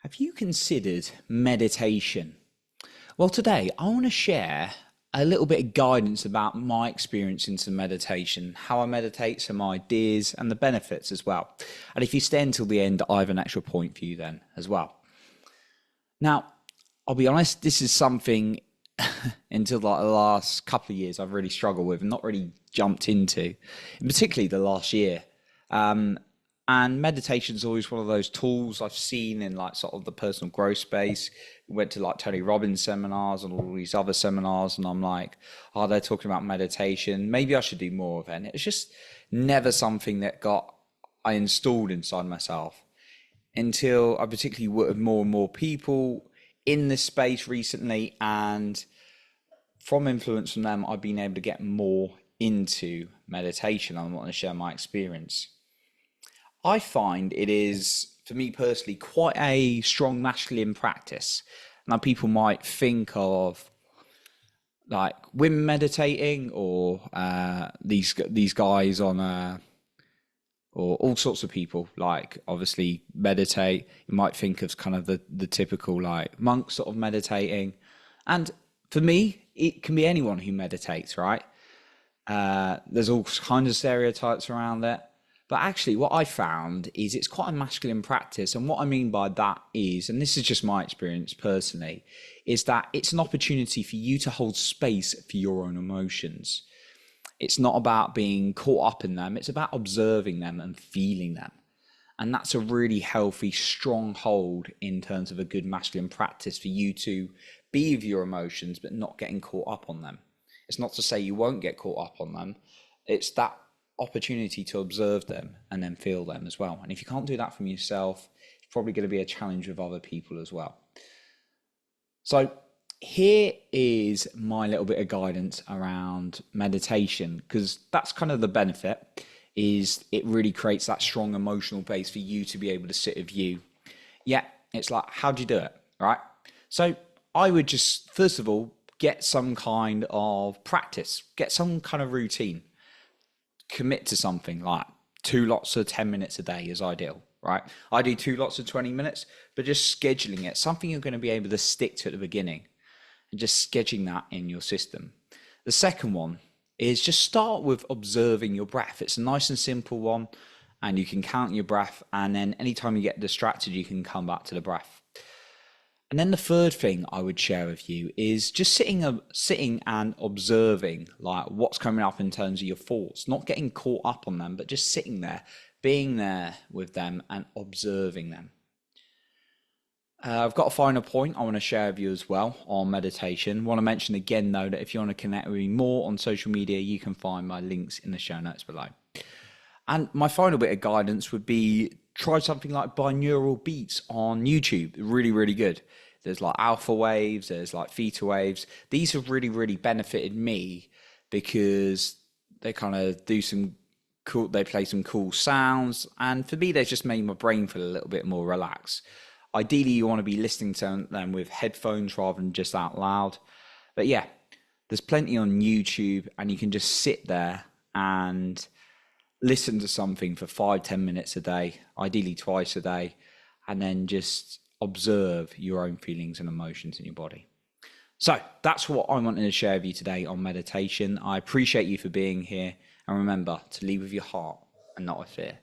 Have you considered meditation? Well, today I want to share a little bit of guidance about my experience into meditation, how I meditate, some ideas, and the benefits as well. And if you stay until the end, I have an extra point for you then as well. Now, I'll be honest, this is something until like the last couple of years I've really struggled with and not really jumped into, and particularly the last year. And meditation is always one of those tools I've seen in like sort of the personal growth space. Went to like Tony Robbins seminars and all these other seminars, and I'm like, oh, they're talking about meditation. Maybe I should do more of it. And it's just never something that I installed inside myself until I particularly worked with more and more people in this space recently, and from influence from them, I've been able to get more into meditation. I want to share my experience. I find it is, for me personally, quite a strong masculine practice. Now, people might think of like women meditating, or these guys on or all sorts of people like obviously meditate. You might think of kind of the typical like monk sort of meditating, and for me, it can be anyone who meditates, right? There's all kinds of stereotypes around it. But actually, what I found is it's quite a masculine practice. And what I mean by that is, and this is just my experience personally, is that it's an opportunity for you to hold space for your own emotions. It's not about being caught up in them. It's about observing them and feeling them. And that's a really healthy, strong hold in terms of a good masculine practice for you to be with your emotions, but not getting caught up on them. It's not to say you won't get caught up on them. It's that opportunity to observe them and then feel them as well. And if you can't do that from yourself, it's probably going to be a challenge with other people as well. So here is my little bit of guidance around meditation, because that's kind of the benefit, is it really creates that strong emotional base for you to be able to sit with you. Yeah, it's like, how do you do it, right? So I would just, first of all, get some kind of practice, get some kind of routine. Commit to something like 2 lots of 10 minutes a day is ideal, right? I do 2 lots of 20 minutes, but just scheduling it, something you're going to be able to stick to at the beginning, and just scheduling that in your system. The second one is just start with observing your breath. It's a nice and simple one, and you can count your breath, and then anytime you get distracted, you can come back to the breath. And then the third thing I would share with you is just sitting and observing like what's coming up in terms of your thoughts, not getting caught up on them, but just sitting there, being there with them and observing them. I've got a final point I want to share with you as well on meditation. I want to mention again, though, that if you want to connect with me more on social media, you can find my links in the show notes below. And my final bit of guidance would be try something like binaural beats on YouTube. Really, really good. There's like alpha waves, there's like theta waves. These have really, really benefited me because they kind of do some cool, they play some cool sounds. And for me, they just made my brain feel a little bit more relaxed. Ideally, you want to be listening to them with headphones rather than just out loud. But yeah, there's plenty on YouTube, and you can just sit there and listen to something for 5-10 minutes a day, ideally twice a day, and then just observe your own feelings and emotions in your body. So that's what I wanted to share with you today on meditation. I appreciate you for being here, and remember to lead with your heart and not with fear.